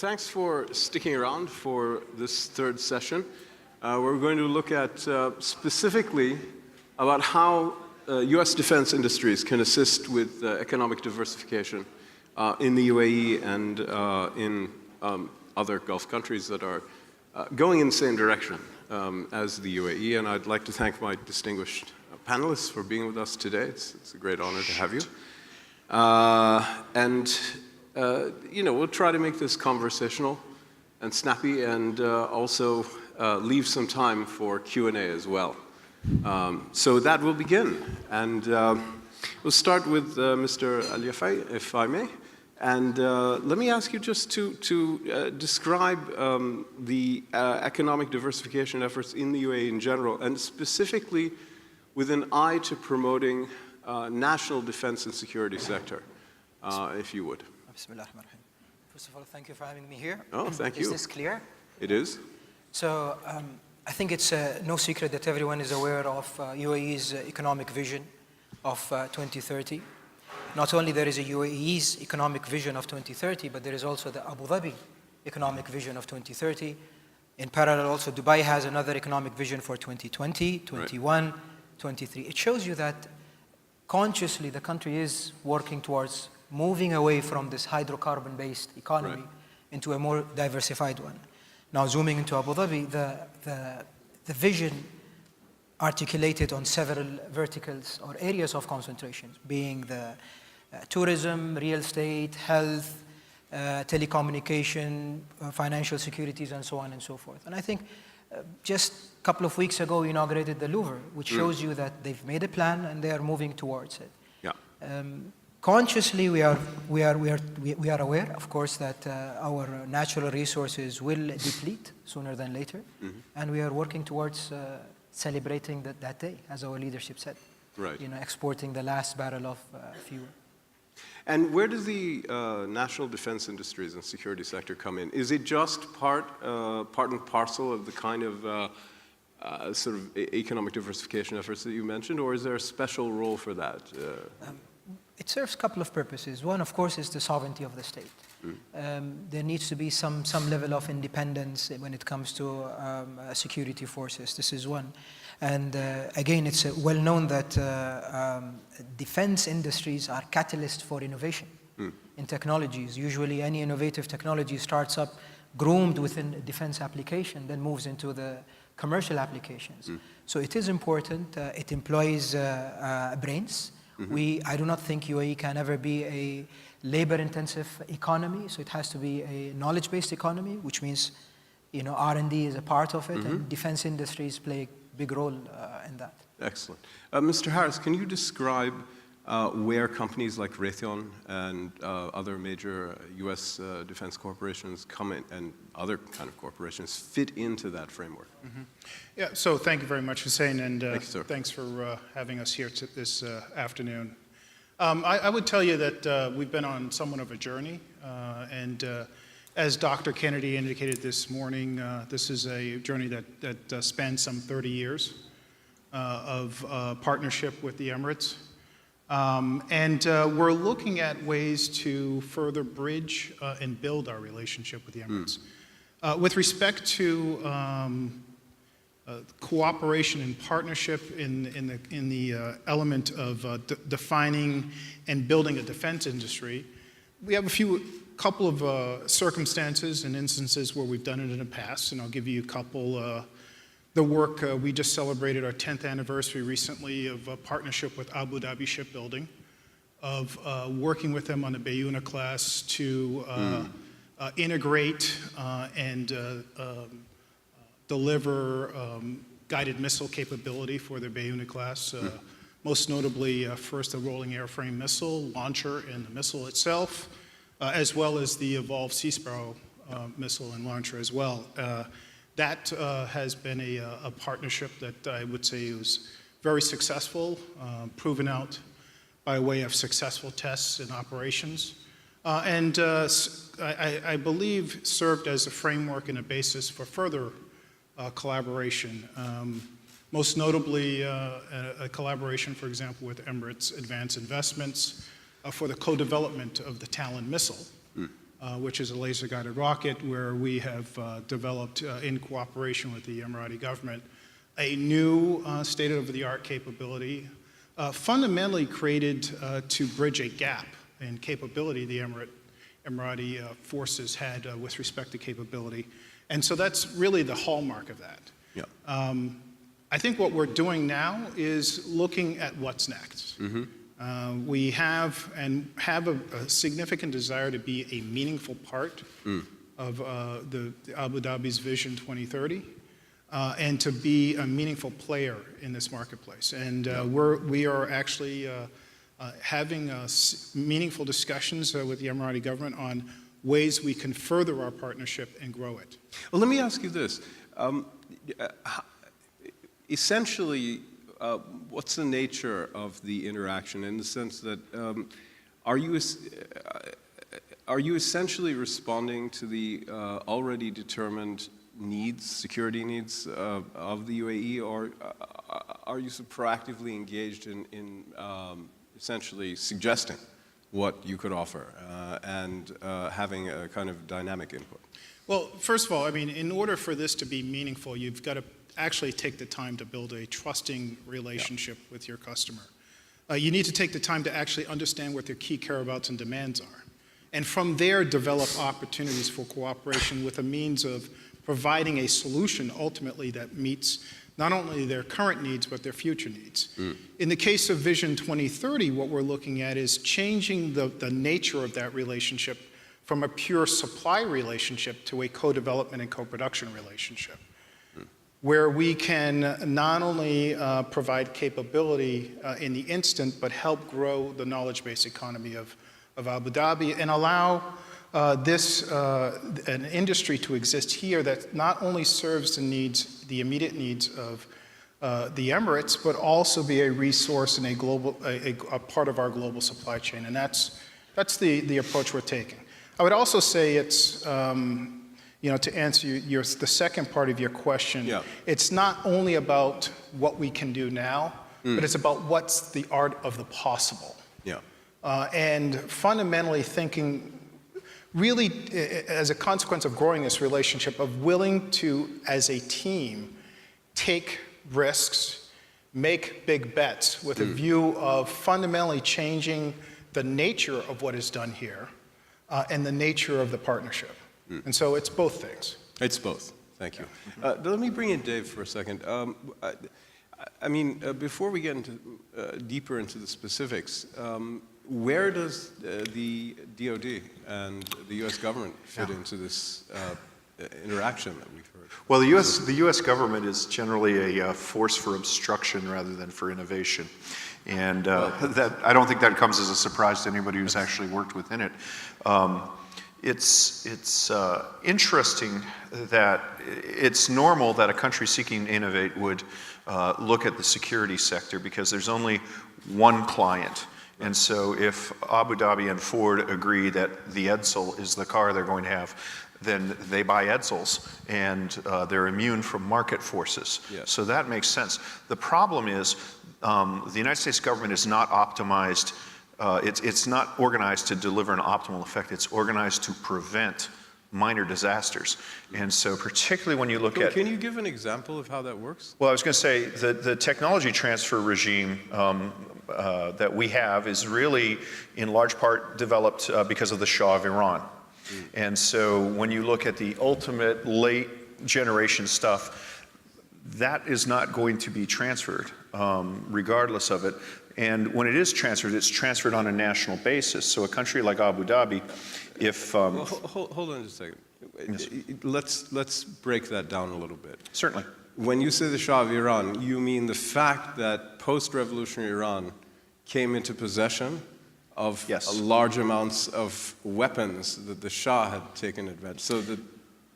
thanks for sticking around for this third session. We're going to look at specifically about how U.S. defense industries can assist with economic diversification in the UAE and in other Gulf countries that are going in the same direction as the UAE. And I'd like to thank my distinguished panelists for being with us today. It's a great honor to have you. We'll try to make this conversational and snappy, and also leave some time for Q&A as well. So that will begin. And we'll start with Mr. Yafei, if I may. And let me ask you just to describe the economic diversification efforts in the UAE in general, and specifically with an eye to promoting national defense and security sector, if you would. First of all, thank you for having me here. Oh, thank you. Is this clear? It is. So I think it's no secret that everyone is aware of UAE's economic vision of 2030. Not only there is a UAE's economic vision of 2030, but there is also the Abu Dhabi economic vision of 2030. In parallel, also Dubai has another economic vision for 2020, 21, right. 23. It shows you that consciously the country is working towards moving away from this hydrocarbon-based economy into a more diversified one. Now, zooming into Abu Dhabi, the vision articulated on several verticals or areas of concentration, being the tourism, real estate, health, telecommunication, financial securities, and so on and so forth. And I think just a couple of weeks ago, we inaugurated the Louvre, which shows you that they've made a plan and they are moving towards it. Yeah. Consciously, we are aware, of course, that our natural resources will deplete sooner than later, and we are working towards celebrating that day, as our leadership said. Right. Exporting the last barrel of fuel. And where does the national defense industries and security sector come in? Is it just part and parcel of the kind of sort of economic diversification efforts that you mentioned, or is there a special role for that? It serves a couple of purposes. One, of course, is the sovereignty of the state. There needs to be some level of independence when it comes to security forces. This is one. And again, it's well known that defense industries are catalysts for innovation in technologies. Usually any innovative technology starts up groomed within a defense application, then moves into the commercial applications. So it is important. It employs brains. I do not think UAE can ever be a labor-intensive economy, so it has to be a knowledge-based economy, which means, R&D is a part of it, and defense industries play a big role in that. Excellent. Mr. Harris, can you describe where companies like Raytheon and other major U.S. defense corporations come in, and other kind of corporations fit into that framework? Yeah, so thank you very much, Hussein, and thanks for having us here this afternoon. I would tell you that we've been on somewhat of a journey, and as Dr. Kennedy indicated this morning, this is a journey that spans some 30 years of partnership with the Emirates. We're looking at ways to further bridge and build our relationship with the Emirates. With respect to cooperation and partnership in the element of defining and building a defense industry, we have a couple of circumstances and instances where we've done it in the past, and I'll give you a couple. The work, we just celebrated our 10th anniversary recently of a partnership with Abu Dhabi Shipbuilding, of working with them on the Bayuna class to integrate and deliver guided missile capability for their Bayuna class. Most notably, first a rolling airframe missile, launcher, and the missile itself, as well as the Evolved Sea Sparrow missile and launcher as well. That has been a partnership that I would say was very successful, proven out by way of successful tests and operations, and I believe served as a framework and a basis for further collaboration. Most notably, a collaboration, for example, with Emirates Advanced Investments for the co-development of the Talon missile. which is a laser-guided rocket where we have developed, in cooperation with the Emirati government, a new state-of-the-art capability, fundamentally created to bridge a gap in capability the Emirati forces had with respect to capability. And so that's really the hallmark of that. Yeah. I think what we're doing now is looking at what's next. We have a significant desire to be a meaningful part of the Abu Dhabi's Vision 2030 and to be a meaningful player in this marketplace. And we are actually having meaningful discussions with the Emirati government on ways we can further our partnership and grow it. Well, let me ask you this. Essentially, what's the nature of the interaction in the sense that are you essentially responding to the already determined needs, security needs of the UAE, or are you proactively engaged in essentially suggesting what you could offer and having a kind of dynamic input? Well, first of all, I mean, in order for this to be meaningful, you've got to actually take the time to build a trusting relationship with your customer. You need to take the time to actually understand what their key care-abouts and demands are. And from there, develop opportunities for cooperation with a means of providing a solution ultimately that meets not only their current needs, but their future needs. In the case of Vision 2030, what we're looking at is changing the nature of that relationship from a pure supply relationship to a co-development and co-production relationship, where we can not only provide capability in the instant, but help grow the knowledge-based economy of Abu Dhabi and allow an industry to exist here that not only serves the immediate needs of the Emirates, but also be a resource and a part of our global supply chain. And that's the approach we're taking. I would also say it's, to answer the second part of your question, it's not only about what we can do now, but it's about what's the art of the possible. And fundamentally thinking, really, as a consequence of growing this relationship, of willing to, as a team, take risks, make big bets with a view of fundamentally changing the nature of what is done here and the nature of the partnership. And so it's both things. It's both. Thank you. Let me bring in Dave for a second. I mean, before we get deeper into the specifics, where does the DoD and the U.S. government fit into this interaction that we've heard? Well, the U.S. government is generally a force for obstruction rather than for innovation. And I don't think that comes as a surprise to anybody who's actually worked within it. It's interesting that it's normal that a country seeking to innovate would look at the security sector because there's only one client. And so if Abu Dhabi and Ford agree that the Edsel is the car they're going to have, then they buy Edsels and they're immune from market forces. So that makes sense. The problem is the United States government is not optimized. It's not organized to deliver an optimal effect. It's organized to prevent minor disasters. And so particularly when you look at... Can you give an example of how that works? Well, I was going to say the technology transfer regime that we have is really in large part developed because of the Shah of Iran. And so when you look at the ultimate late generation stuff, that is not going to be transferred regardless of it. And when it is transferred, it's transferred on a national basis. So a country like Abu Dhabi, if... Well, hold on just a second. Yes. Let's break that down a little bit. Certainly. When you say the Shah of Iran, you mean the fact that post-revolutionary Iran came into possession of large amounts of weapons that the Shah had taken advantage. So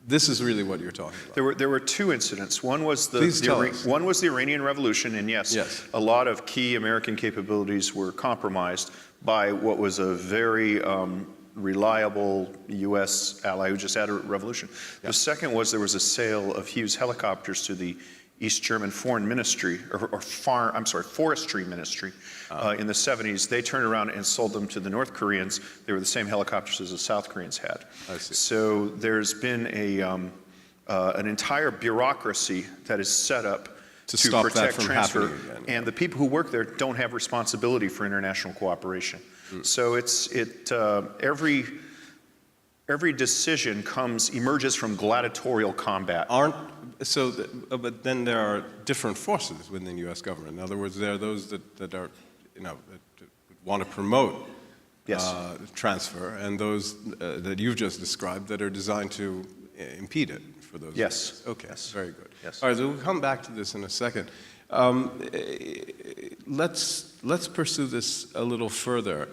this is really what you're talking about. There were two incidents. One was the Iranian Revolution, and yes, a lot of key American capabilities were compromised by what was a very reliable U.S. ally who just had a revolution. The second was there was a sale of Hughes helicopters to the East German Foreign Ministry, Forestry Ministry in the 70s. They turned around and sold them to the North Koreans. They were the same helicopters as the South Koreans had. I see. So there's been an entire bureaucracy that is set up to stop that protect from transfer, happening again. and the people who work there don't have responsibility for international cooperation. So every decision emerges from gladiatorial combat. But then there are different forces within the U.S. government. In other words, there are those that are, that want to promote transfer, and those that you've just described that are designed to impede it for those. Yes. reasons. Okay. Yes. Very good. Yes. All right. So we'll come back to this in a second. Let's pursue this a little further.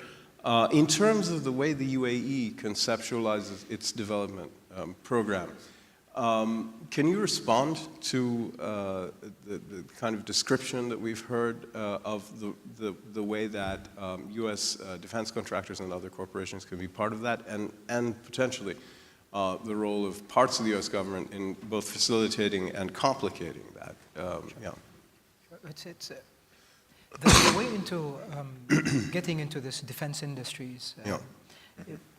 In terms of the way the UAE conceptualizes its development program, can you respond to the kind of description that we've heard of the way that U.S. defense contractors and other corporations can be part of that, and potentially the role of parts of the U.S. government in both facilitating and complicating that? It's the way into getting into this defense industries. A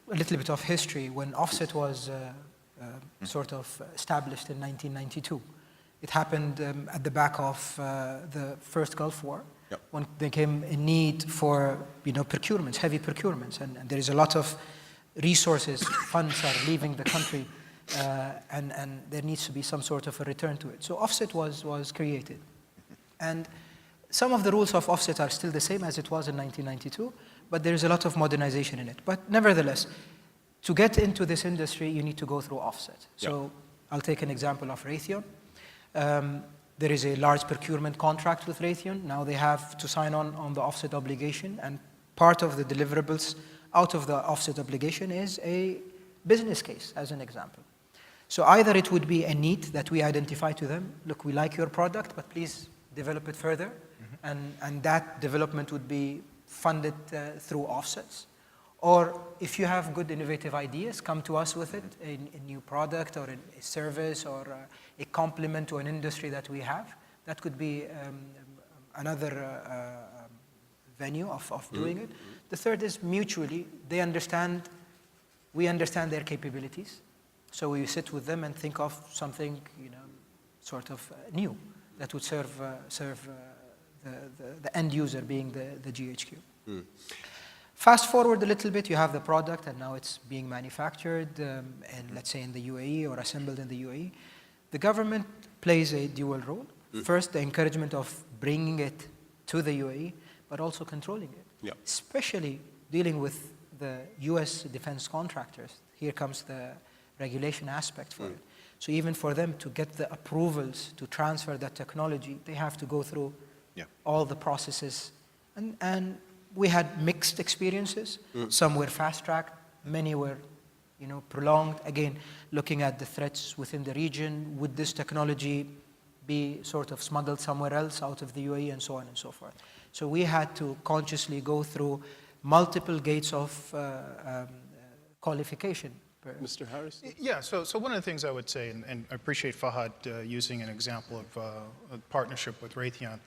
little bit of history. When offset was sort of established in 1992, it happened at the back of the first Gulf War, when there came a need for procurements, heavy procurements, and there is a lot of resources, funds are leaving the country, and there needs to be some sort of a return to it. So offset was created, and some of the rules of offset are still the same as it was in 1992, but there is a lot of modernization in it. But nevertheless, to get into this industry, you need to go through offset. So I'll take an example of Raytheon. There is a large procurement contract with Raytheon. Now they have to sign on the offset obligation, and part of the deliverables out of the offset obligation is a business case, as an example. So either it would be a need that we identify to them, look, we like your product, but please develop it further, and that development would be funded through offsets. Or if you have good innovative ideas, come to us with it, a new product or a service or a complement to an industry that we have. That could be another venue of doing it. The third is mutually, we understand their capabilities. So we sit with them and think of something, sort of new that would serve the end user, being the GHQ. Fast forward a little bit, you have the product, and now it's being manufactured, and let's say in the UAE or assembled in the UAE. The government plays a dual role. First, the encouragement of bringing it to the UAE, but also controlling it, especially dealing with the US defense contractors. Here comes the regulation aspect for it. So even for them to get the approvals to transfer that technology, they have to go through all the processes. And we had mixed experiences. Some were fast-tracked, many were prolonged. Again, looking at the threats within the region, would this technology be sort of smuggled somewhere else out of the UAE, and so on and so forth. So we had to consciously go through multiple gates of qualification. Mr. Harris? Yeah, so one of the things I would say, and I appreciate Fahad using an example of a partnership with Raytheon.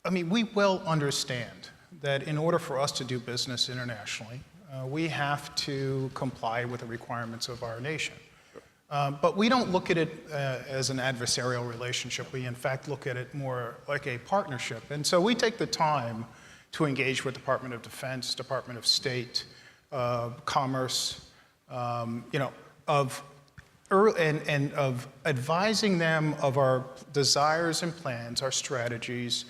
I mean, we well understand that in order for us to do business internationally, we have to comply with the requirements of our nation. But we don't look at it as an adversarial relationship. We, in fact, look at it more like a partnership. And so we take the time to engage with Department of Defense, Department of State, Commerce, of advising them of our desires and plans, our strategies,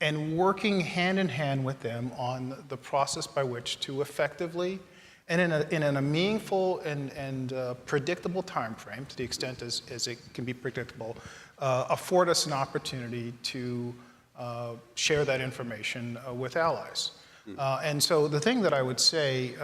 and working hand in hand with them on the process by which to effectively and in a meaningful and predictable time frame, to the extent as it can be predictable, afford us an opportunity to share that information with allies. And so the thing that I would say,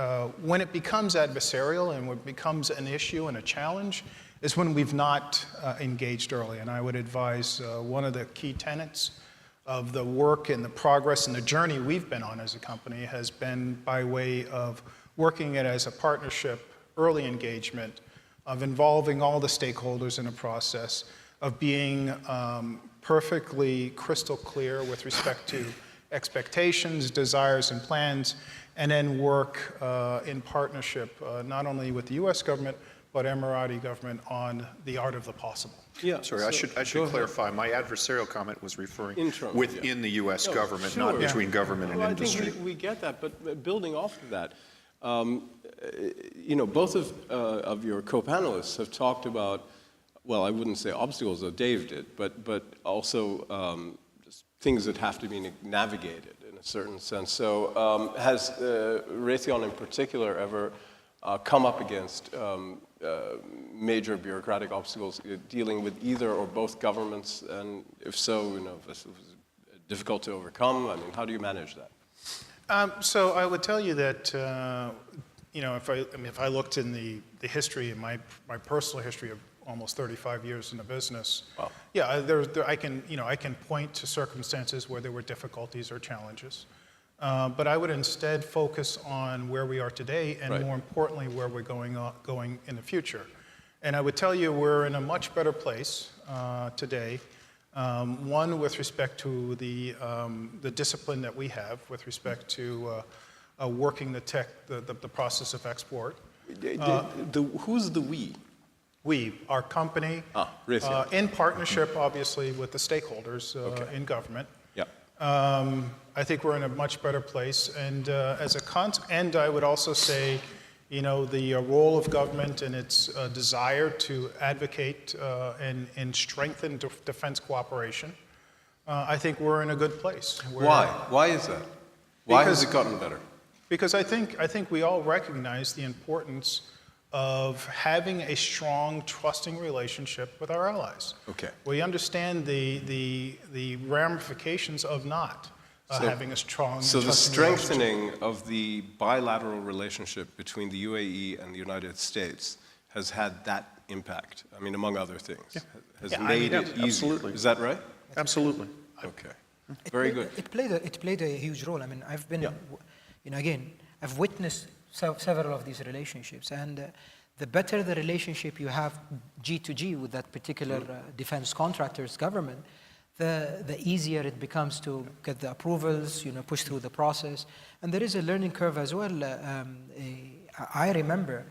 when it becomes adversarial and when it becomes an issue and a challenge, is when we've not engaged early. And I would advise one of the key tenets of the work and the progress and the journey we've been on as a company has been by way of working it as a partnership, early engagement, of involving all the stakeholders in a process, of being perfectly crystal clear with respect to expectations, desires, and plans, and then work in partnership not only with the U.S. government, but Emirati government on the art of the possible. Yeah. Sorry, I should clarify. My adversarial comment was referring Internal, within the U.S. government, sure. not between government and Well, industry. I think we get that, but building off of that, you know, both of your co-panelists have talked about, well, I wouldn't say obstacles, though Dave did, but also just things that have to be navigated in a certain sense. So has Raytheon in particular ever come up against major bureaucratic obstacles dealing with either or both governments? And if so, you know, if this was difficult to overcome, I mean, how do you manage that? So I would tell you that, you know, if I looked in the history, in my personal history of almost 35 years in the business, wow. Yeah, I can point to circumstances where there were difficulties or challenges. But I would instead focus on where we are today and more importantly, where we're going in the future. And I would tell you we're in a much better place today. One, with respect to the discipline that we have with respect to working the process of export. Who's the we? We, our company, in partnership, obviously, with the stakeholders in government. Yeah. I think we're in a much better place, and and I would also say, you know, the role of government and its desire to advocate and strengthen defense cooperation. I think we're in a good place. Why? Why is that? Why has it gotten better? Because I think we all recognize the importance of having a strong, trusting relationship with our allies. Okay. We understand the ramifications of not having a strong. So the strengthening of the bilateral relationship between the UAE and the United States has had that impact. I mean, among other things, has made it easier. Absolutely. Is that right? Absolutely. Okay. Very good. It played a huge role. I mean, I've been, you know, again, I've witnessed several of these relationships, and the better the relationship you have G to G with that particular defense contractor's government, the easier it becomes to get the approvals, you know, push through the process. And there is a learning curve as well. I remember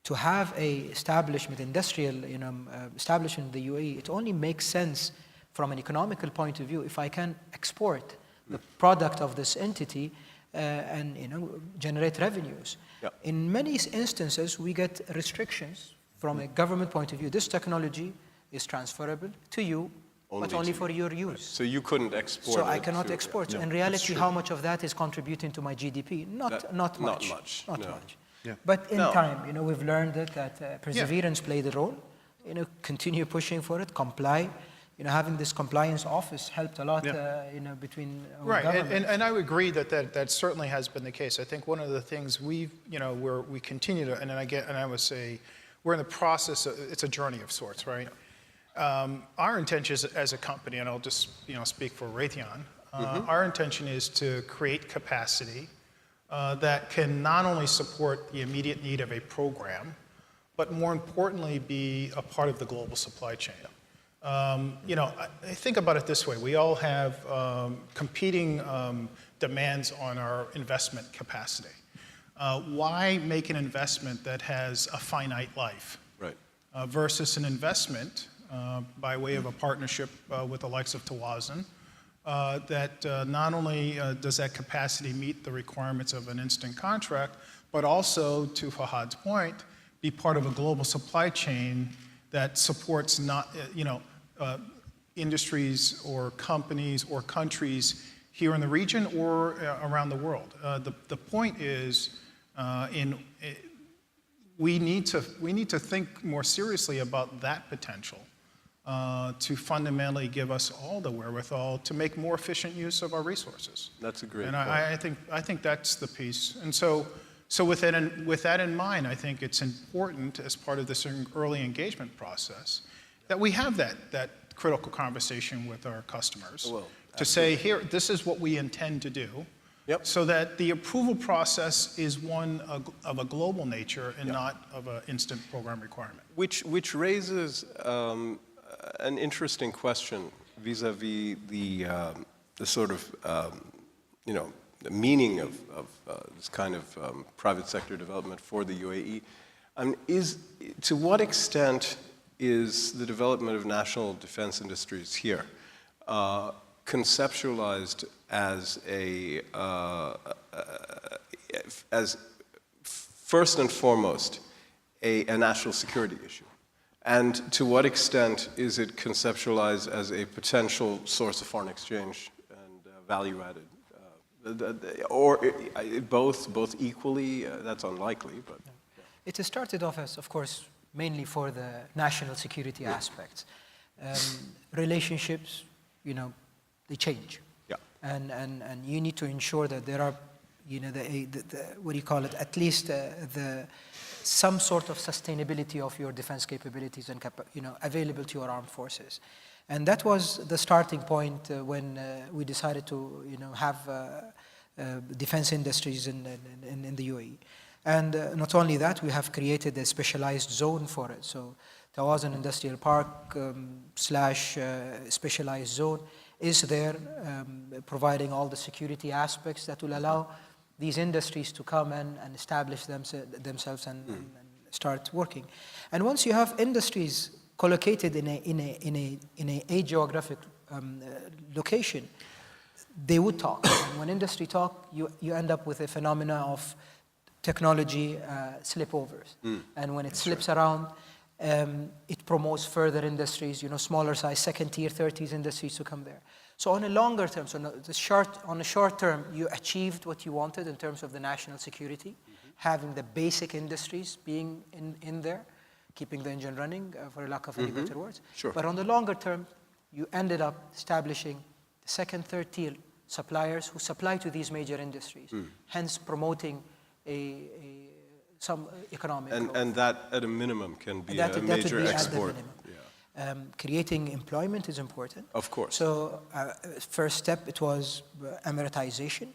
to have a establishment, industrial, you know, establishment in the UAE, it only makes sense from an economical point of view if I can export the product of this entity and, you know, generate revenues. Yep. In many instances, we get restrictions from a government point of view. This technology is transferable to you, but only for your use. Right. So you couldn't export. So I cannot export. Yeah. In reality, how much of that is contributing to my GDP? Not much. Not much. Not No. much. Yeah. But in time, you know, we've learned that perseverance played a role. You know, continue pushing for it, comply. You know, having this compliance office helped a lot. You know, between our governments. And I would agree that certainly has been the case. I think one of the things we continue to, and I would say, we're in the process. It's a journey of sorts, right? Our intention as a company, and I'll just speak for Raytheon. Our intention is to create capacity that can not only support the immediate need of a program, but more importantly, be a part of the global supply chain. You know, I think about it this way. We all have competing demands on our investment capacity. Why make an investment that has a finite life? Right. Versus an investment by way of a partnership with the likes of Tawazun that not only does that capacity meet the requirements of an instant contract, but also, to Fahad's point, be part of a global supply chain that supports industries or companies or countries here in the region or around the world. The point is, we need to think more seriously about that potential to fundamentally give us all the wherewithal to make more efficient use of our resources. That's a great and point. I think that's the piece. And so with that in mind, I think it's important as part of this early engagement process that we have that critical conversation with our customers to say, here, this is what we intend to do. Yep. so that the approval process is one of a global nature and not of an instant program requirement. Which raises an interesting question vis-a-vis the sort of, the meaning of this kind of private sector development for the UAE. To what extent is the development of national defense industries here conceptualized as as first and foremost a national security issue? And to what extent is it conceptualized as a potential source of foreign exchange and value added? Or both equally? That's unlikely, but. It has started off as, of course, mainly for the national security aspects. Relationships, they change. Yeah. And you need to ensure that there are, what do you call it, at least some sort of sustainability of your defense capabilities and available to your armed forces. And that was the starting point when we decided to have defense industries in the UAE. And not only that, we have created a specialized zone for it. So Tawazun Industrial Park / specialized zone is there, providing all the security aspects that will allow these industries to come and establish themselves and start working. And once you have industries collocated in a geographic location, they would talk. And when industry talk, you end up with a phenomena of technology slipovers. And when it slips around, it promotes further industries, smaller size, second tier, third tier industries to come there. So on a longer term, on a short term, you achieved what you wanted in terms of the national security, having the basic industries being in there, keeping the engine running, for lack of any better words. Sure. But on the longer term, you ended up establishing the second, third tier suppliers who supply to these major industries, hence promoting some economic growth. And that, at a minimum, can be That a would major be at the export. minimum. Creating employment is important. Of course. So first step, it was Emiratization,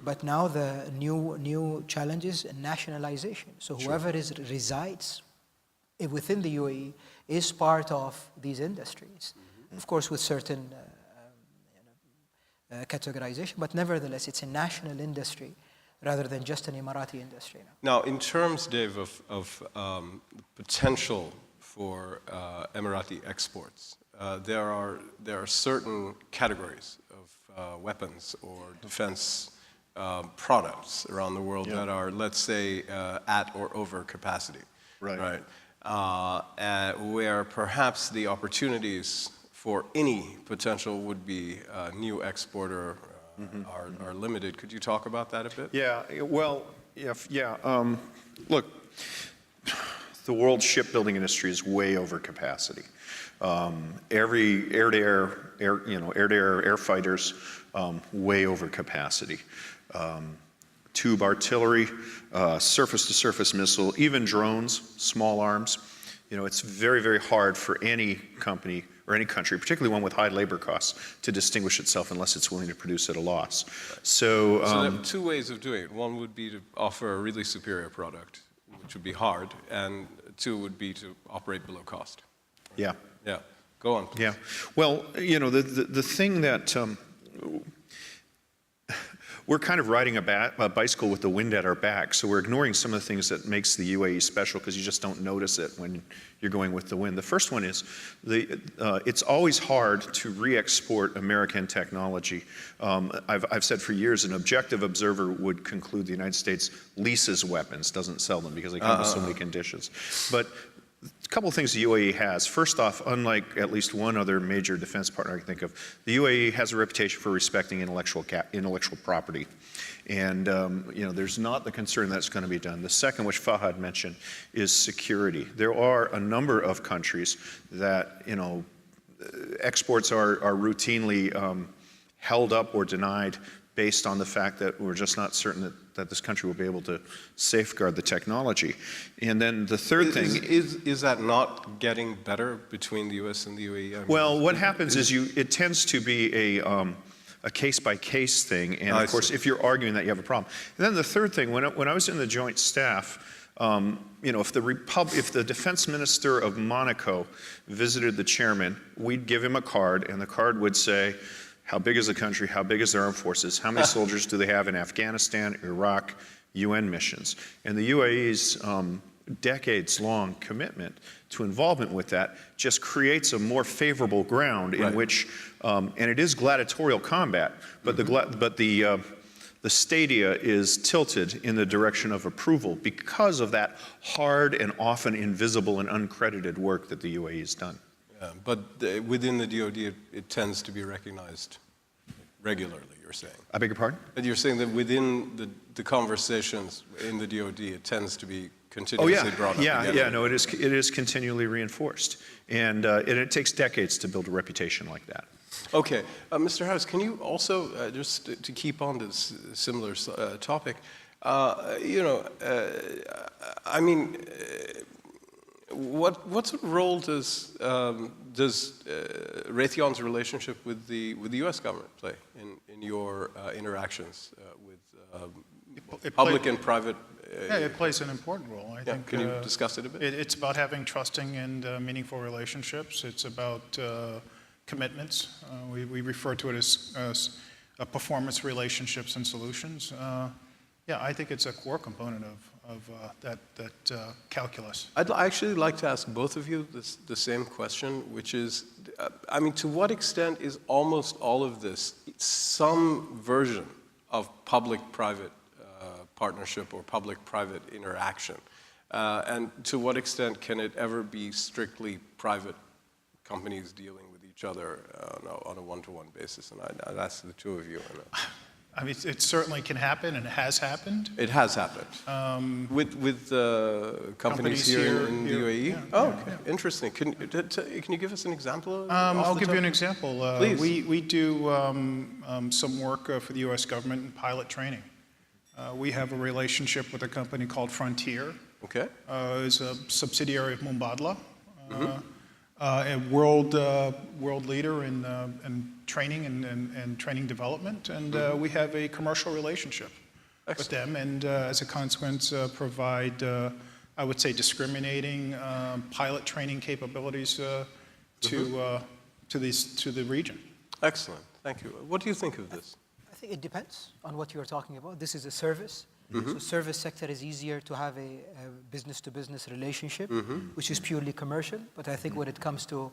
but now the new challenge is nationalization. So whoever resides within the UAE is part of these industries, of course with certain categorization, but nevertheless it's a national industry rather than just an Emirati industry. Now, in terms, Dave, of potential for Emirati exports, there are certain categories of weapons or defense products around the world that are, let's say, at or over capacity. Right. Where perhaps the opportunities for any potential would-be new exporter are limited. Could you talk about that a bit? Yeah, well, look, the world shipbuilding industry is way over capacity. Every air-to-air fighters, way over capacity. Tube artillery, surface-to-surface missile, even drones, small arms. It's very, very hard for any company or any country, particularly one with high labor costs, to distinguish itself unless it's willing to produce at a loss. So there are two ways of doing it. One would be to offer a really superior product, which would be hard, and two would be to operate below cost. Yeah. Yeah. Go on, please. Yeah. Well, the thing that we're kind of riding a bicycle with the wind at our back, so we're ignoring some of the things that makes the UAE special because you just don't notice it when you're going with the wind. The first one is it's always hard to re-export American technology. I've said for years an objective observer would conclude the United States leases weapons, doesn't sell them because they come with so many conditions. But a couple of things the UAE has. First off, unlike at least one other major defense partner I can think of, the UAE has a reputation for respecting intellectual property. And there's not the concern that's going to be done. The second, which Fahad mentioned, is security. There are a number of countries that, exports are routinely held up or denied based on the fact that we're just not certain that this country will be able to safeguard the technology. And then the third thing... Is that not getting better between the U.S. and the UAE? Well, what happens is it tends to be a a case-by-case thing. And I of course, see. if you're arguing that, you have a problem. And then the third thing, when I was in the Joint Staff, if the defense minister of Monaco visited the chairman, we'd give him a card, and the card would say, how big is the country? How big is their armed forces? How many soldiers do they have in Afghanistan, Iraq, UN missions? And the UAE's decades-long commitment to involvement with that just creates a more favorable ground in which, and it is gladiatorial combat, but the stadia is tilted in the direction of approval because of that hard and often invisible and uncredited work that the UAE has done. Yeah, but within the DoD, it tends to be recognized regularly, you're saying. I beg your pardon? But you're saying that within the conversations in the DoD, it tends to be continuously brought up together. No, it is continually reinforced. And it takes decades to build a reputation like that. Okay, Mr. House, can you also, just to keep on this similar topic, what sort of role does Raytheon's relationship with the U.S. government play in your interactions with public and private? Yeah, it plays an important role. I think. Can you discuss it a bit? It's about having trusting and meaningful relationships. It's about commitments. We refer to it as performance relationships and solutions. I think it's a core component of that calculus. I'd actually like to ask both of you the same question, which is, to what extent is almost all of this some version of public-private partnership or public-private interaction? And to what extent can it ever be strictly private companies dealing with each other on a one-to-one basis? And I'd ask the two of you. It certainly can happen, and it has happened. It has happened. With companies here in the UAE? Interesting. Can you give us an example? I'll give you an example. Please. We do some work for the U.S. government in pilot training. We have a relationship with a company called Frontier. Okay. It's a subsidiary of Mubadala, a world leader in training and training development, and we have a commercial relationship with them, and as a consequence, provide, I would say, discriminating pilot training capabilities to the region. Excellent. Thank you. What do you think of this? I think it depends on what you're talking about. This is a service. So service sector is easier to have a business-to-business relationship, which is purely commercial. But I think when it comes to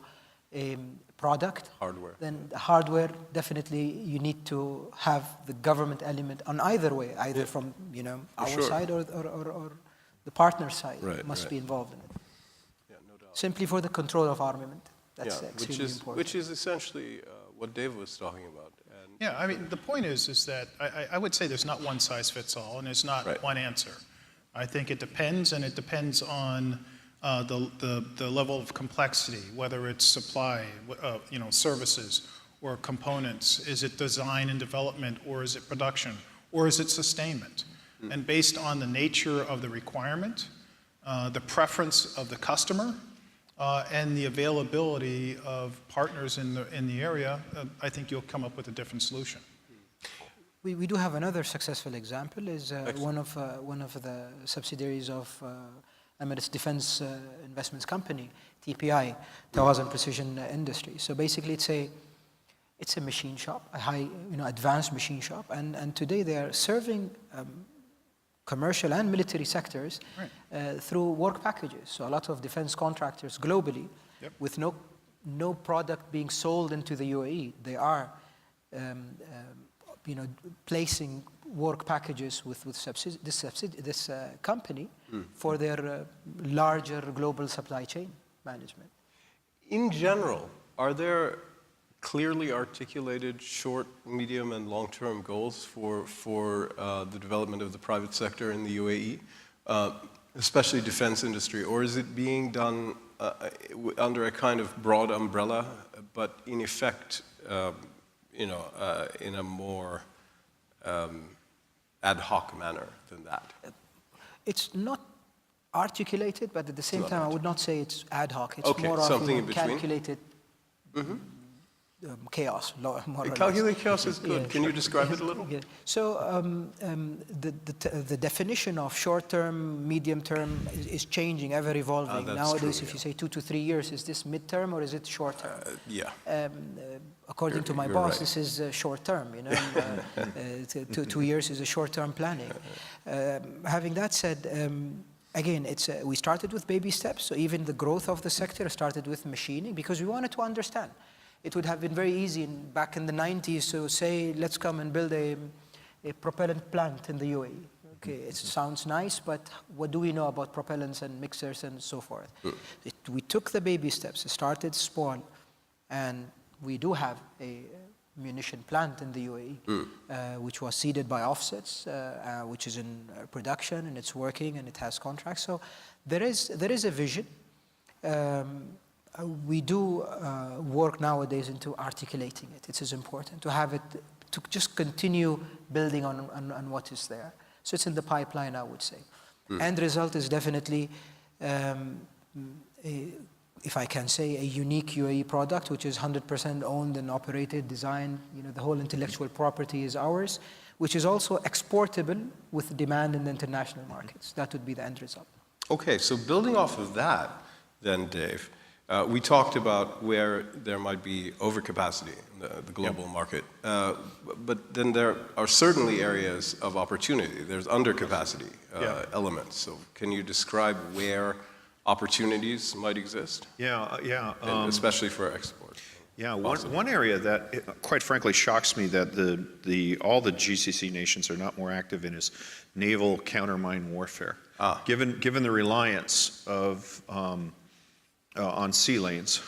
a product, hardware, then the hardware, definitely you need to have the government element on either way, either from our side or the partner side must be involved in it. Yeah, no doubt. Simply for the control of armament. That's extremely important. Which is essentially what Dave was talking about. The point is that I would say there's not one size fits all, and it's not one answer. I think it depends, and it depends on the level of complexity, whether it's supply, services, or components. Is it design and development, or is it production, or is it sustainment? And based on the nature of the requirement, the preference of the customer, and the availability of partners in the area, I think you'll come up with a different solution. We do have another successful example. Is one of the subsidiaries of Emirates Defense Investments Company, TPI, Tawazun Precision Industry. So basically, it's a machine shop, a high, advanced machine shop, and today they are serving commercial and military sectors through work packages. So a lot of defense contractors globally, with no product being sold into the UAE, they are placing work packages with this company for their larger global supply chain management. In general, are there clearly articulated short, medium, and long-term goals for the development of the private sector in the UAE, especially defense industry, or is it being done under a kind of broad umbrella, but in effect, in a more ad hoc manner than that? It's not articulated, but at the same time, I would not say it's ad hoc. It's Okay, more something of in between? calculated. chaos, more or less. Calculated chaos is good. Yeah. Can you describe it a little? Yeah. So the definition of short-term, medium-term is changing, ever evolving. That's Nowadays, true, if you say 2 to 3 years, is this mid-term or is it short-term? Yeah. According to my you're boss, right. this is short-term. 2 years is a short-term planning. Having that said, again, we started with baby steps. So even the growth of the sector started with machining because we wanted to understand. It would have been very easy back in the 90s to say, let's come and build a propellant plant in the UAE. Okay, it sounds nice, but what do we know about propellants and mixers and so forth? We took the baby steps, started small, and we do have a munition plant in the UAE, which was seeded by offsets, which is in production and it's working and it has contracts. So there is a vision. We do work nowadays into articulating it. It is important to have it, to just continue building on what is there. So it's in the pipeline, I would say. End result is definitely, if I can say, a unique UAE product, which is 100% owned and operated, designed. The whole intellectual property is ours, which is also exportable with demand in the international markets. That would be the end result. Okay, so building off of that, then, Dave, we talked about where there might be overcapacity in the global market, but then there are certainly areas of opportunity. There's undercapacity elements. So can you describe where opportunities might exist? Yeah. Especially for export. Yeah, one area that, quite frankly, shocks me that all the GCC nations are not more active in is naval countermine warfare. Given the reliance of on sea lanes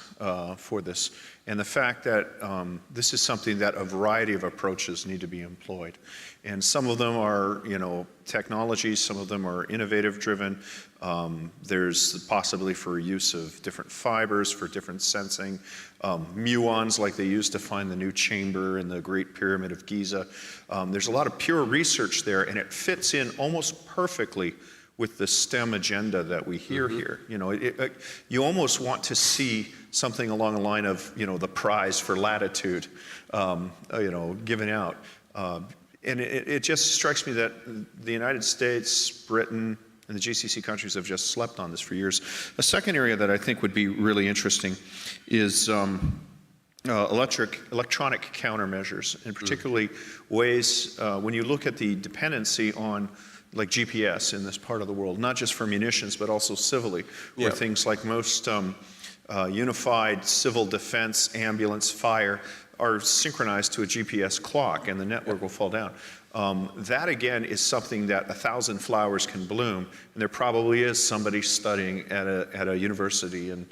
for this, and the fact that this is something that a variety of approaches need to be employed. And some of them are, technologies, some of them are innovative driven. There's the possibility for use of different fibers for different sensing, muons like they used to find the new chamber in the Great Pyramid of Giza. There's a lot of pure research there, and it fits in almost perfectly with the STEM agenda that we hear here. You almost want to see something along the line of, the prize for latitude, given out. And it just strikes me that the United States, Britain, and the GCC countries have just slept on this for years. A second area that I think would be really interesting is electronic countermeasures, and particularly ways, when you look at the dependency on like GPS in this part of the world, not just for munitions, but also civilly, where things like most unified civil defense, ambulance, fire are synchronized to a GPS clock, and the network will fall down. That, again, is something that 1,000 flowers can bloom, and there probably is somebody studying at a university in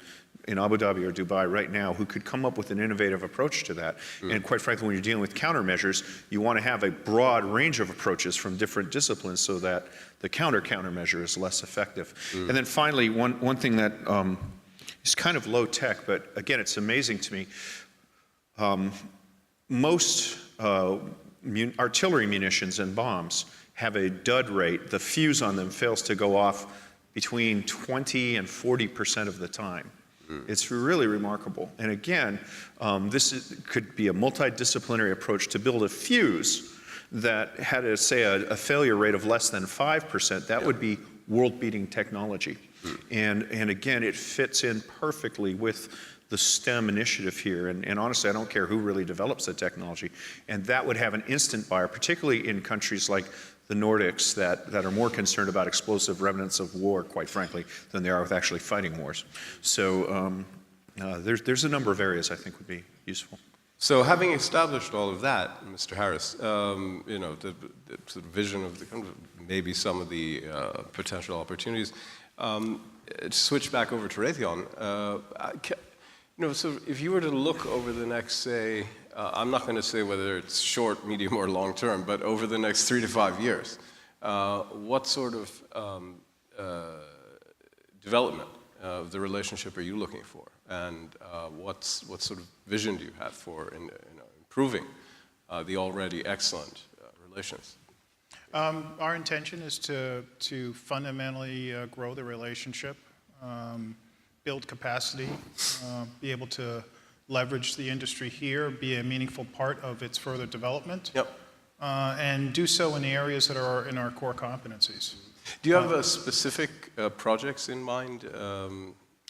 Abu Dhabi or Dubai right now who could come up with an innovative approach to that. And quite frankly, when you're dealing with countermeasures, you want to have a broad range of approaches from different disciplines so that the countermeasure is less effective. And then finally, one thing that is kind of low tech, but again, it's amazing to me. Most artillery munitions and bombs have a dud rate. The fuse on them fails to go off between 20 and 40% of the time. It's really remarkable. And again, could be a multidisciplinary approach to build a fuse that had, say, a failure rate of less than 5%. That would be world-beating technology. And again, it fits in perfectly with the STEM initiative here. And honestly, I don't care who really develops the technology. And that would have an instant buyer, particularly in countries like the Nordics that are more concerned about explosive remnants of war, quite frankly, than they are with actually fighting wars. So there's a number of areas I think would be useful. So having established all of that, Mr. Harris, the sort of vision of maybe some of the potential opportunities, to switch back over to Raytheon, so if you were to look over the next, say, I'm not going to say whether it's short, medium, or long term, but over the next 3 to 5 years, what sort of development of the relationship are you looking for? And what sort of vision do you have for improving the already excellent relations? Our intention is to fundamentally grow the relationship, build capacity, be able to leverage the industry here, be a meaningful part of its further development, Yep. and do so in the areas that are in our core competencies. Do you have specific projects in mind?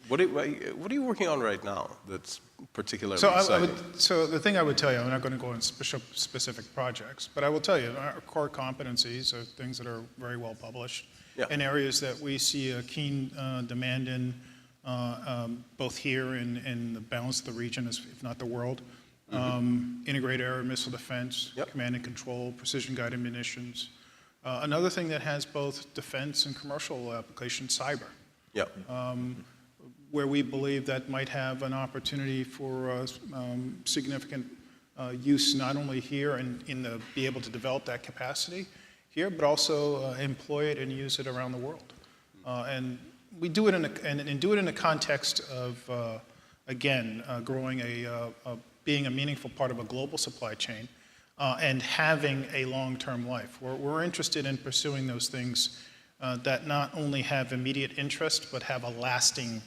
What are you working on right now that's particularly exciting? So the thing I would tell you, I'm not going to go into specific projects, but I will tell you our core competencies are things that are very well published in areas that we see a keen demand in, both here and in the balance of the region, if not the world. Integrated air and missile defense, command and control, precision-guided munitions. Another thing that has both defense and commercial applications, cyber. Where we believe that might have an opportunity for significant use not only here and be able to develop that capacity here, but also employ it and use it around the world. And we do it in the context of again growing being a meaningful part of a global supply chain and having a long-term life. We're interested in pursuing those things that not only have immediate interest but have a lasting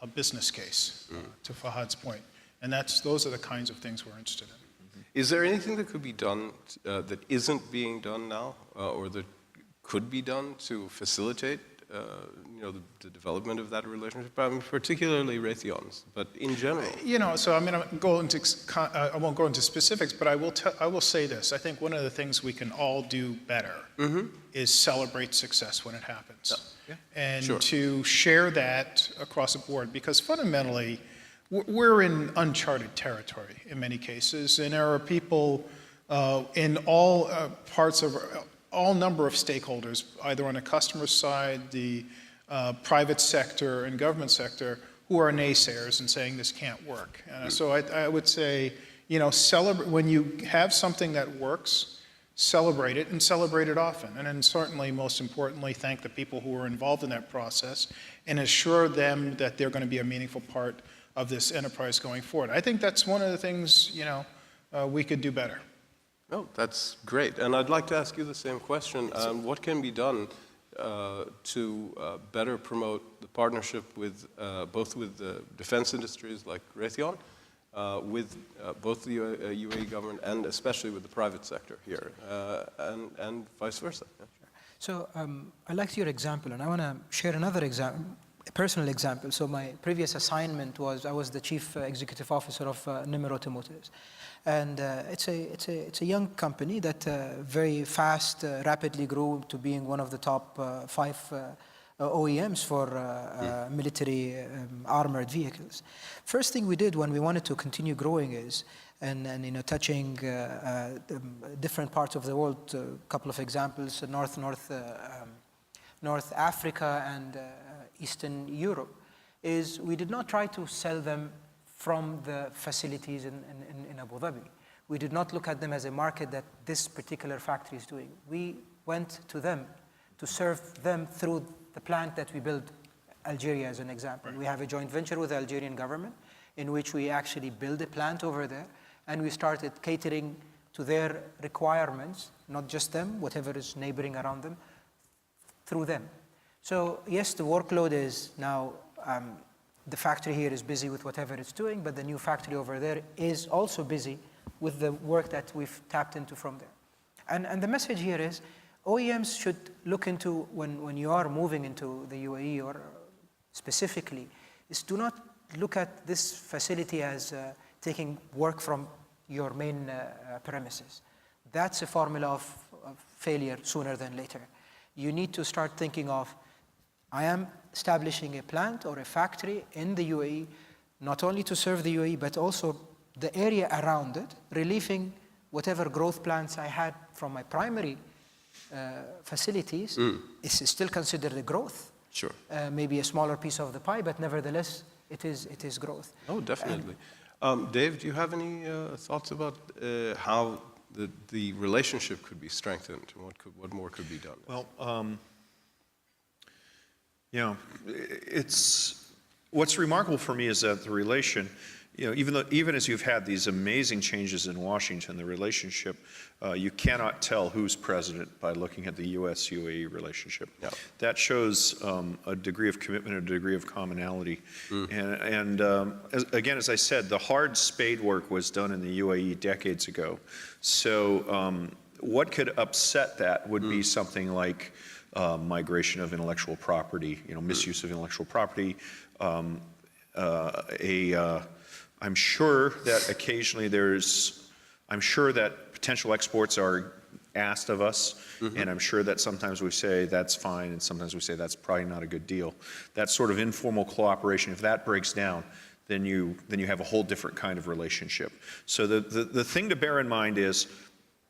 a business case, to Fahad's point. And those are the kinds of things we're interested in. Is there anything that could be done that isn't being done now, or that could be done to facilitate the development of that relationship? I mean, particularly Raytheon's, but in general. So I mean, I won't go into specifics, but I will say this. I think one of the things we can all do better is celebrate success when it happens. And to share that across the board, because fundamentally, we're in uncharted territory in many cases, and there are people in all parts of all number of stakeholders, either on the customer side, the private sector, and government sector, who are naysayers and saying this can't work. So I would say, celebrate when you have something that works. Celebrate it, and celebrate it often. And then certainly, most importantly, thank the people who were involved in that process and assure them that they're going to be a meaningful part of this enterprise going forward. I think that's one of the things, we could do better. Oh, that's great. And I'd like to ask you the same question. What can be done to better promote the partnership with both with the defense industries like Raytheon, with both the UAE government and especially with the private sector here, and vice versa? So I liked your example, and I want to share another example, a personal example. So my previous assignment was I was the chief executive officer of Nimmer Automotives, and it's a young company that very fast, rapidly grew to being one of the top 5 OEMs for military armored vehicles. First thing we did when we wanted to continue growing is, and touching different parts of the world, a couple of examples, North Africa and Eastern Europe, is we did not try to sell them from the facilities in Abu Dhabi. We did not look at them as a market that this particular factory is doing. We went to them to serve them through the plant that we built, Algeria as an example. We have a joint venture with the Algerian government in which we actually build a plant over there, and we started catering to their requirements, not just them, whatever is neighboring around them, through them. So yes, the workload is now, the factory here is busy with whatever it's doing, but the new factory over there is also busy with the work that we've tapped into from there. And the message here is, OEMs should look into, when you are moving into the UAE or specifically, is do not look at this facility as taking work from your main premises. That's a formula of failure sooner than later. You need to start thinking of, I am establishing a plant or a factory in the UAE, not only to serve the UAE, but also the area around it, relieving whatever growth plans I had from my primary facilities is still considered a growth. Sure. Maybe a smaller piece of the pie, but nevertheless, it is growth. Oh, definitely. Dave, do you have any thoughts about how the relationship could be strengthened? What more could be done? Well, it's What's remarkable for me is that the relation, even as you've had these amazing changes in Washington, the relationship, you cannot tell who's president by looking at the U.S.-UAE relationship. Yep. That shows a degree of commitment, a degree of commonality. Again, as I said, the hard spade work was done in the UAE decades ago. So what could upset that would be something like migration of intellectual property, misuse of intellectual property. I'm sure that occasionally I'm sure that potential exports are asked of us, and I'm sure that sometimes we say that's fine, and sometimes we say that's probably not a good deal. That sort of informal cooperation, if that breaks down, then you have a whole different kind of relationship. So the thing to bear in mind is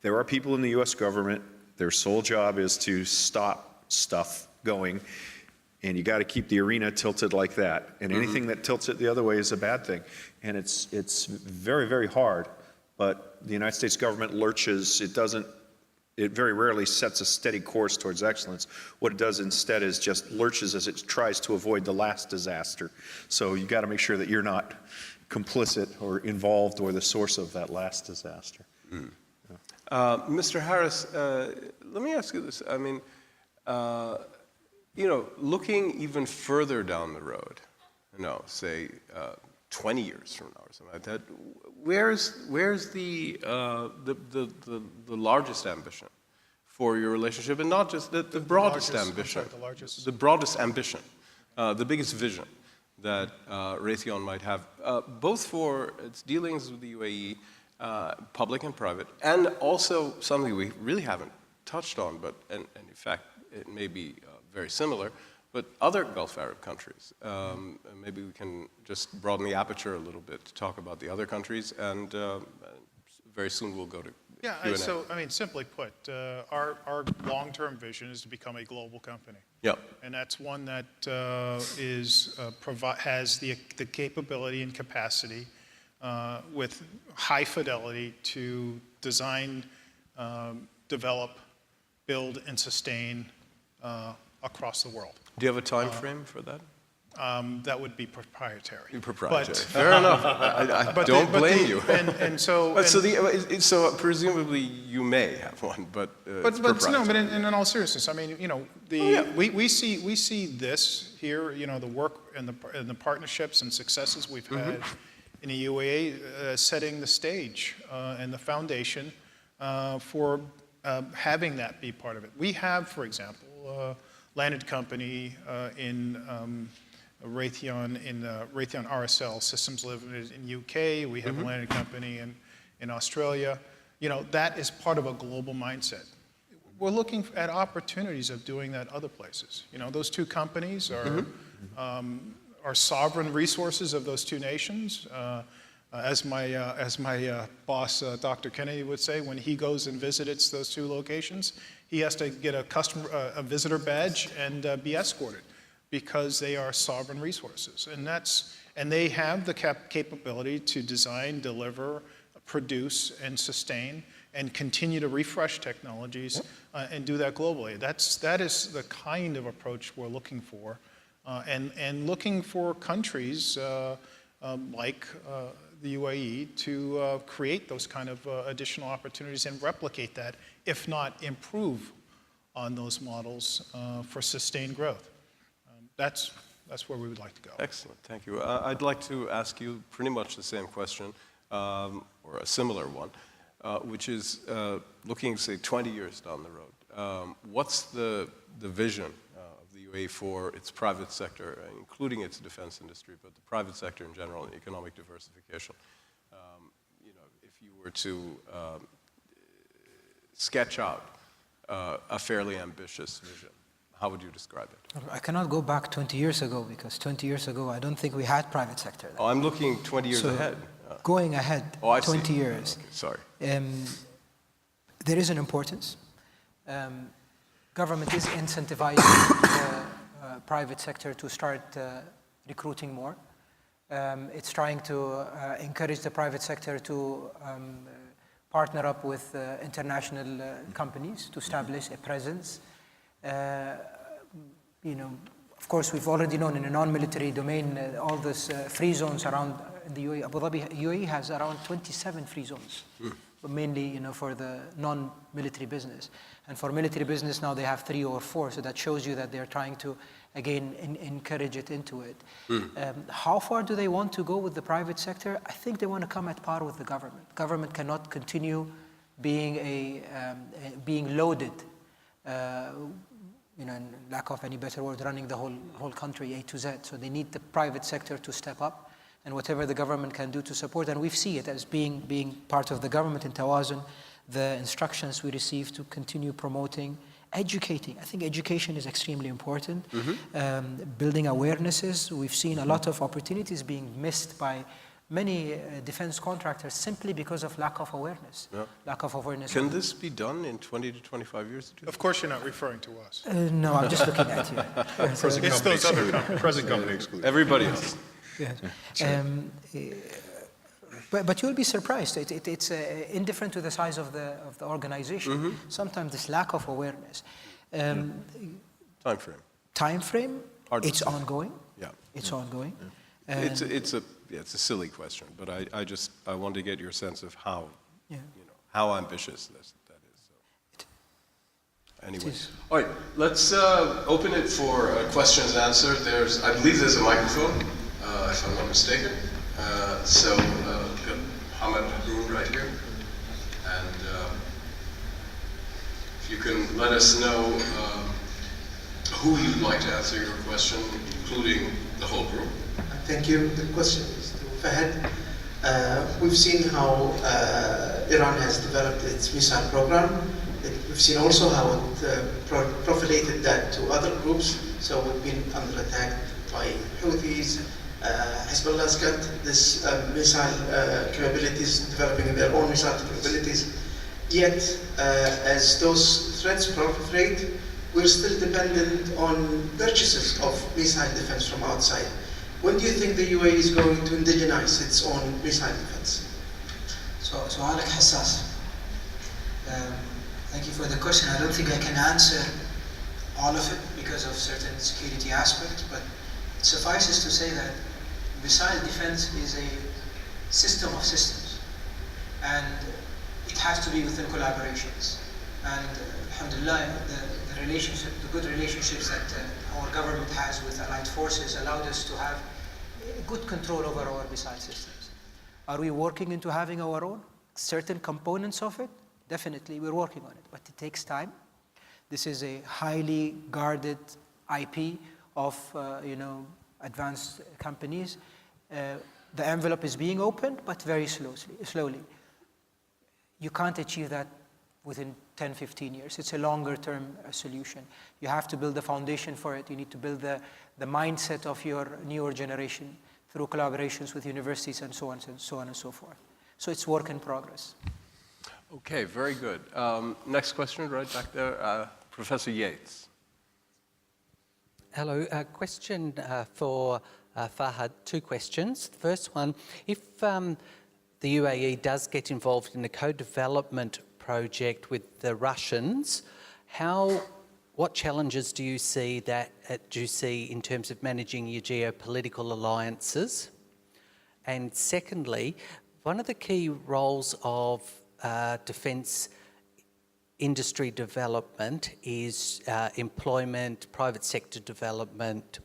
there are people in the U.S. government, their sole job is to stop stuff going, and you got to keep the arena tilted like that. And anything that tilts it the other way is a bad thing. And it's very, very hard. But the United States government lurches. It very rarely sets a steady course towards excellence. What it does instead is just lurches as it tries to avoid the last disaster. So you got to make sure that you're not complicit or involved or the source of that last disaster. Mr. Harris, let me ask you this. I mean, looking even further down the road, say 20 years from now or something like that, where's the largest ambition for your relationship, and not just the broadest ambition, the broadest ambition, the biggest vision that Raytheon might have, both for its dealings with the UAE, public and private, and also something we really haven't touched on, but and in fact it may be very similar, but other Gulf Arab countries. Maybe we can just broaden the aperture a little bit to talk about the other countries, and very soon we'll go to Q&A. So simply put, our long-term vision is to become a global company. Yeah. And that's one that has the capability and capacity with high fidelity to design, develop, build, and sustain across the world. Do you have a time frame for that? That would be proprietary. Proprietary. Fair enough. I don't blame you. So presumably you may have one, but in all seriousness, we see this here, the work and the partnerships and successes we've had in the UAE setting the stage and the foundation for having that be part of it. We have, for example, landed company in Raytheon, Raytheon RSL Systems Limited in UK. We have a landed company in Australia. That is part of a global mindset. We're looking at opportunities of doing that other places. Those two companies are sovereign resources of those two nations. As my boss, Dr. Kennedy, would say, when he goes and visits those two locations, he has to get a visitor badge and be escorted because they are sovereign resources, and they have the capability to design, deliver, produce, and sustain, and continue to refresh technologies and do that globally. That is the kind of approach we're looking for, and looking for countries like the UAE to create those kind of additional opportunities and replicate that, if not improve on those models for sustained growth. That's where we would like to go. Excellent, thank you. I'd like to ask you pretty much the same question, or a similar one, which is looking, say, 20 years down the road. What's the vision of the UAE for its private sector, including its defense industry, but the private sector in general, and economic diversification? If you were to sketch out a fairly ambitious vision, how would you describe it? I cannot go back 20 years ago, because 20 years ago, I don't think we had private sector then. Oh, I'm looking 20 years ahead. Going ahead, 20 years. Okay, sorry. There is an importance. Government is incentivizing the private sector to start recruiting more. It's trying to encourage the private sector to partner up with international companies to establish a presence. of course, we've already known in a non-military domain, all these free zones around the UAE. Abu Dhabi, UAE has around 27 free zones, but mainly, for the non-military business. And for military business now they have 3 or 4, so that shows you that they're trying to, again, encourage it into it. How far do they want to go with the private sector? I think they want to come at par with the government. Government cannot continue being being loaded, in lack of any better word, running the whole country A to Z. So they need the private sector to step up, and whatever the government can do to support. And we see it as being part of the government in Tawazun, the instructions we receive to continue promoting, educating. I think education is extremely important. Building awarenesses. We've seen a lot of opportunities being missed by many defense contractors simply because of lack of awareness. Lack of awareness. Can this be done in 20 to 25 years? Of course you're not referring to us. No, I'm just looking at you. It's those other companies. Present company excluded. Everybody else. Yes. But you'll be surprised. It's indifferent to the size of the organization. Sometimes this lack of awareness. Time frame. It's ongoing. Yeah. It's ongoing. It's a silly question, but I want to get your sense of how ambitious that is. So. Anyway, all right, let's open it for questions and answers. I believe there's a microphone, if I'm not mistaken. So we've got Hamad Haroon right here, and if you can let us know who you'd like to answer your question, including the whole group. Thank you. The question is to Fahad. We've seen how Iran has developed its missile program. We've seen also how it profilated that to other groups. So we've been under attack by Houthis. Hezbollah's got this missile capabilities, developing their own missile capabilities. Yet, as those threats proliferate, we're still dependent on purchases of missile defense from outside. When do you think the UAE is going to indigenize its own missile defense? سؤالك حساس. Thank you for the question. I don't think I can answer all of it because of certain security aspects, but it suffices to say that missile defense is a system of systems, and it has to be within collaborations. And alhamdulillah, the good relationships that our government has with allied forces allowed us to have good control over our missile systems. Are we working into having our own? Certain components of it? Definitely, we're working on it, but it takes time. This is a highly guarded IP of advanced companies. The envelope is being opened, but very slowly. You can't achieve that within 10, 15 years. It's a longer term solution. You have to build the foundation for it. You need to build the mindset of your newer generation through collaborations with universities and so on and so forth. So it's work in progress. Okay, very good. Next question right back there, Professor Yates. Hello, a question for Fahad, 2 questions. The first one, if the UAE does get involved in a co-development project with the Russians, what challenges do you see in terms of managing your geopolitical alliances? And secondly, one of the key roles of defence industry development is employment, private sector development,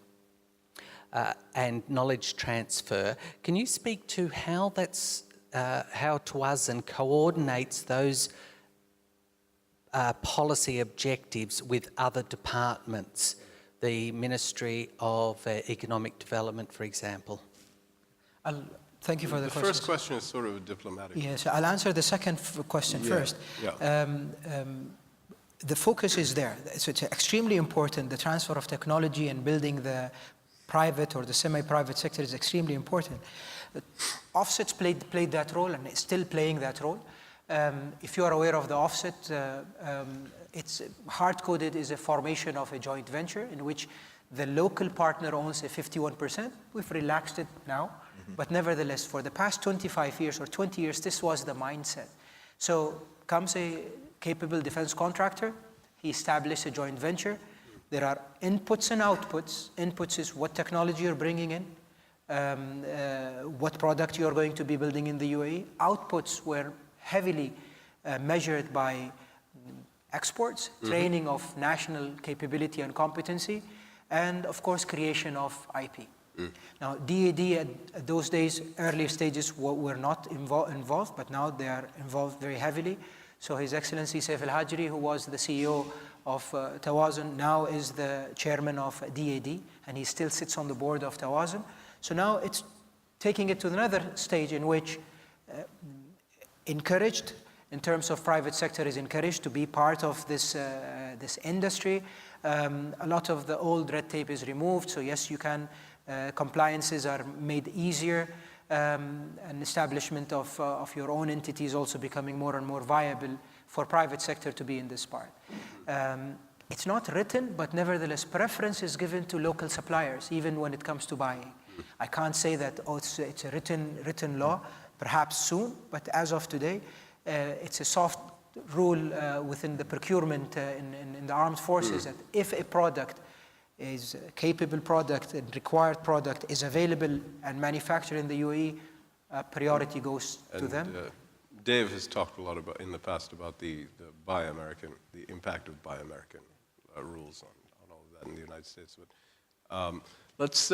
and knowledge transfer. Can you speak to how Tawazun coordinates those policy objectives with other departments, the Ministry of Economic Development, for example? Thank you for the question. The first question is sort of diplomatic. Yes, I'll answer the second question first. The focus is there. So it's extremely important. The transfer of technology and building the private or the semi-private sector is extremely important. Offsets played that role and is still playing that role. If you are aware of the offset, it's hard-coded is a formation of a joint venture in which the local partner owns a 51%. We've relaxed it now, but nevertheless, for the past 25 years or 20 years, this was the mindset. So comes a capable defense contractor, he established a joint venture. There are inputs and outputs. Inputs is what technology you're bringing in, what product you're going to be building in the UAE. Outputs were heavily measured by exports, training of national capability and competency, and of course creation of IP. Now DAD at those days, early stages were not involved, but now they are involved very heavily. So His Excellency Saif al-Hajri, who was the CEO of Tawazun, now is the chairman of DAD, and he still sits on the board of Tawazun. So now it's taking it to another stage in which encouraged, in terms of private sector, is encouraged to be part of this industry. A lot of the old red tape is removed, so yes, you can, compliances are made easier, and establishment of your own entity is also becoming more and more viable for private sector to be in this part. It's not written, but nevertheless, preference is given to local suppliers, even when it comes to buying. I can't say that, oh, it's a written law, perhaps soon, but as of today, it's a soft rule within the procurement in the armed forces that if a product is a capable product and required product is available and manufactured in the UAE, priority goes to them. Dave has talked a lot about in the past about the Buy American, the impact of Buy American rules on all of that in the United States. But let's.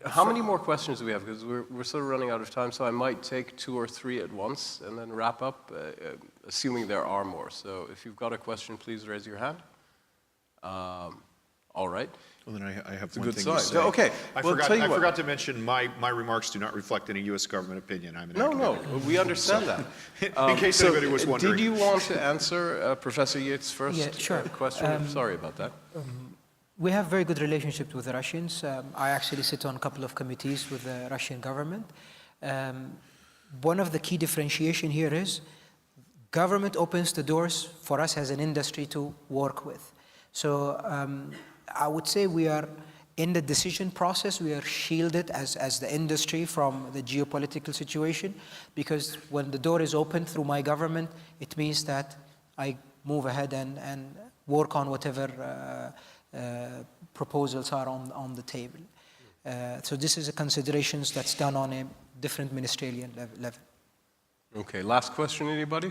How many more questions do we have? Because we're sort of running out of time, so I might take 2 or 3 at once and then wrap up, assuming there are more. So if you've got a question, please raise your hand. All right. Well, then I have It's a one good thing sign. to say. Okay. I Well, tell you what. forgot to mention my remarks do not reflect any U.S. government opinion. I'm an academic. No, we understand that. In case anybody was wondering. Did you want to answer Professor Yates' first Yeah, sure. question? Sorry about that. We have very good relationships with the Russians. I actually sit on a couple of committees with the Russian government. One of the key differentiation here is government opens the doors for us as an industry to work with. So I would say we are in the decision process, we are shielded as the industry from the geopolitical situation, because when the door is opened through my government, it means that I move ahead and work on whatever proposals are on the table. So this is a considerations that's done on a different ministerial level. Okay, last question, anybody?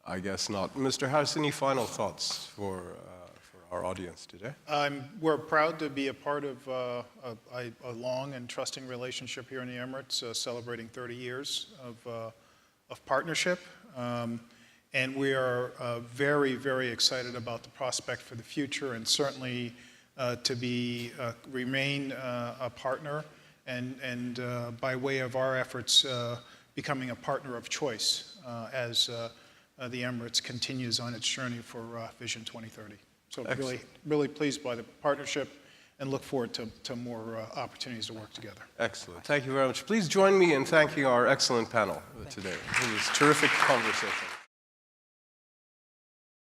I guess not. Mr. Harris, any final thoughts for our audience today? We're proud to be a part of a long and trusting relationship here in the Emirates, celebrating 30 years of partnership. And we are very, very excited about the prospect for the future, and certainly to remain a partner, and by way of our efforts, becoming a partner of choice as the Emirates continues on its journey for Vision 2030. So really, really pleased by the partnership and look forward to more opportunities to work together. Excellent. Thank you very much. Please join me in thanking our excellent panel today. It was a terrific conversation.